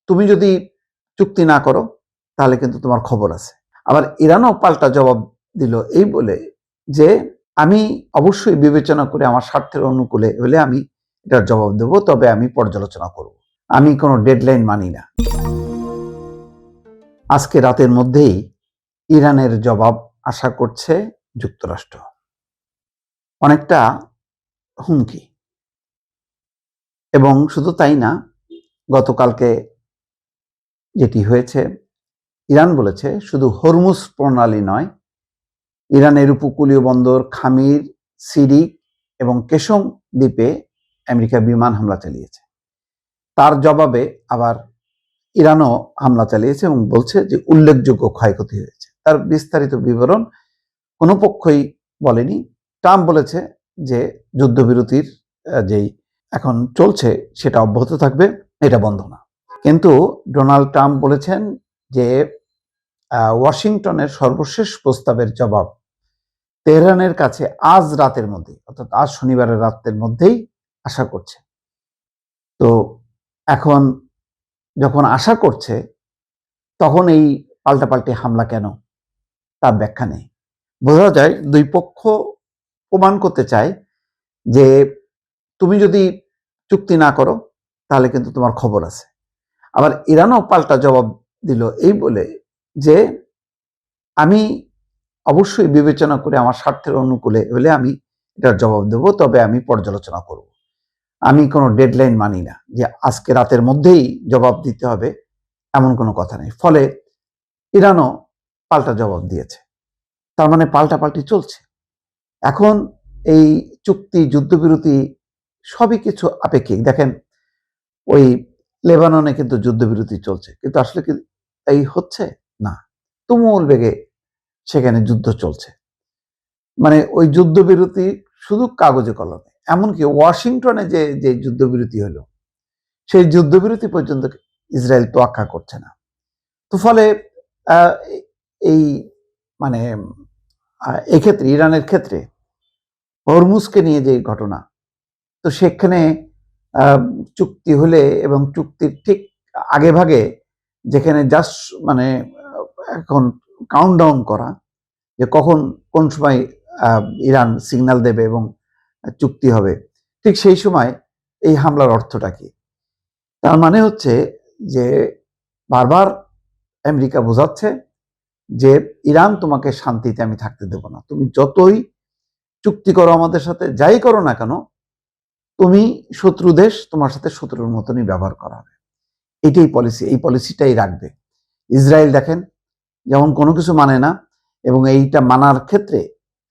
তুমি যদি চুক্তি না করো তাহলে কিন্তু তোমার খবর আছে। আবার ইরানও পাল্টা জবাব দিল এই বলে যে আমি অবশ্যই বিবেচনা করে আমার স্বার্থের অনুকূলে হলে আমি এটার জবাব দেব, তবে আমি পর্যালোচনা করব। আমি কোনো ডেডলাইন মানি না। আজকে রাতের মধ্যেই ইরানের জবাব আশা করছে যুক্তরাষ্ট্র। অনেকটা হুমকি। এবং শুধু তাই না, গতকালকে যেটি হয়েছে, ইরান বলেছে শুধু হরমুজ প্রণালী নয়, ইরানের উপকূলীয় বন্দর খামির, সিরিক এবং কেশম দ্বীপে আমেরিকা বিমান হামলা চালিয়েছে। তার জবাবে আবার ইরানও হামলা চালিয়েছে এবং বলছে যে উল্লেখযোগ্য ক্ষয়ক্ষতি হয়েছে। তার বিস্তারিত বিবরণ কোনো পক্ষই বলেনি। ট্রাম্প বলেছে যে যুদ্ধবিরতির যেই এখন চলছে সেটা অব্যাহত থাকবে, এটা বন্ধ না। কিন্তু ডোনাল্ড ট্রাম্প বলেছেন যে ওয়াশিংটনের সর্বশেষ প্রস্তাবের জবাব তেহরানের কাছে আজ রাতের মধ্যে, অর্থাৎ আজ শনিবারের রাতের মধ্যেই আশা করছে। তো এখন যখন আশা করছে তখন এই পাল্টাপাল্টি হামলা কেন, তার ব্যাখ্যা নেই। বোঝা যায় দুই পক্ষ প্রমাণ করতে চায় যে তুমি যদি চুক্তি না করো তাহলে কিন্তু তোমার খবর আছে। আবার ইরানও পাল্টা জবাব দিল এই বলে যে আমি অবশ্যই বিবেচনা করে আমার স্বার্থের অনুকূলে হলে আমি এটার জবাব দেব, তবে আমি পর্যালোচনা করব। আমি কোনো ডেডলাইন মানি না যে আজকে রাতের মধ্যেই জবাব দিতে হবে, এমন কোনো কথা নেই। ফলে ইরানও পাল্টা জবাব দিয়েছে। তার মানে পাল্টাপাল্টি চলছে। এখন এই চুক্তি, যুদ্ধবিরতি সবই কিছু আপেক্ষিক। দেখেন, ওই লেবাননে কিন্তু যুদ্ধবিরতি চলছে, কিন্তু আসলে কি এই হচ্ছে না, তুমুল বেগে সেখানে যুদ্ধ চলছে। মানে ওই যুদ্ধবিরতি শুধু কাগজে কলমে। এমনকি ওয়াশিংটনে যে যে যুদ্ধবিরতি হলো, সেই যুদ্ধবিরতি পর্যন্ত ইসরায়েল তোয়াক্কা করছে না। তো ফলে এই মানে এক্ষেত্রে ইরানের ক্ষেত্রে হরমুজকে নিয়ে যে ঘটনা, তো সেখানে চুক্তি হলে এবং চুক্তির ঠিক আগে ভাগে যেখানে জাস্ট মানে এখন কাউন্টডাউন করা যে কখন কোন সময় ইরান সিগন্যাল দেবে এবং চুক্তি হবে, ঠিক সেই সময় এই হামলার অর্থটা কি? তার মানে হচ্ছে যে বারবার আমেরিকা বোঝাচ্ছে যে ইরান তোমাকে শান্তিতে আমি থাকতে দেব না। তুমি যতই চুক্তি করো আমাদের সাথে, যাই করো না কেন, তুমি শত্রু দেশ, তোমার সাথে শত্রুর মতনই ব্যবহার করা হবে। এটাই পলিসি, এই পলিসিটাই রাখবে। ইসরায়েল দেখেন যেমন কোনো কিছু মানে না, এবং এইটা মানার ক্ষেত্রে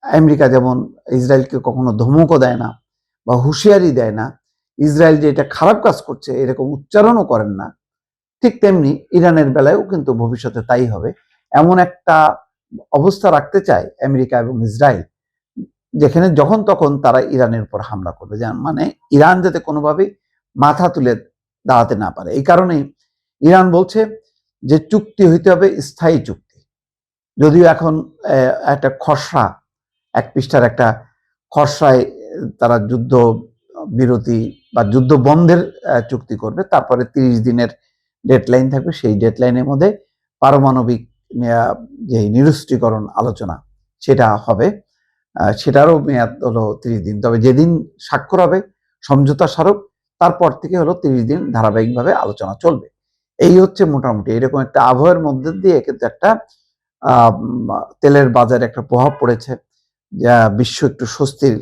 আমেরিকা যেমন ইসরায়েলকে কখনো ধমকও দেয় না বা হুঁশিয়ারি দেয় না, ইসরায়েল যে এটা খারাপ কাজ করছে এরকম উচ্চারণও করেন না, ঠিক তেমনি ইরানের বেলায়ও কিন্তু ভবিষ্যতে তাই হবে। এমন একটা অবস্থা রাখতে চায় আমেরিকা এবং ইসরায়েল, যেখানে যখন তখন তারা ইরানের উপর হামলা করবে, মানে ইরান যাতে কোনোভাবেই মাথা তুলে দাঁড়াতে না পারে। এই কারণেই ইরান বলছে যে চুক্তি হইতে হবে স্থায়ী চুক্তি। যদিও এখন একটা খসড়া, 1 পৃষ্ঠার একটা খসড়ায় তারা যুদ্ধ বিরতি বা যুদ্ধ বন্ধের চুক্তি করবে, তারপরে 30 দিনের ডেডলাইন থাকবে। সেই ডেডলাইনের মধ্যে পারমাণবিক যে নিরস্ত্রীকরণ আলোচনা সেটা হবে, সেটারও মেয়াদ হলো 30 দিন। তবে যেদিন স্বাক্ষর হবে সমঝোতা স্মারক, তারপর থেকে হলো 30 দিন ধারাবাহিকভাবে আলোচনা চলবে। এই হচ্ছে মোটামুটি এরকম একটা আবহাওয়ার মধ্যে দিয়ে কিন্তু একটা তেলের বাজারে একটা প্রভাব পড়েছে, যা বিশ্ব একটু স্বস্তির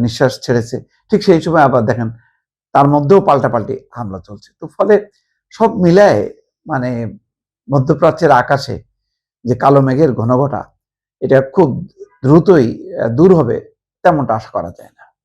নিঃশ্বাস ছেড়েছে। ঠিক সেই সময় আবার দেখেন তার মধ্যেও পাল্টাপাল্টি হামলা চলছে। তো ফলে সব মিলায় মানে মধ্যপ্রাচ্যের আকাশে যে কালো মেঘের ঘনঘটা, এটা খুব দ্রুতই দূর হবে তেমনটা আশা করা যায় না।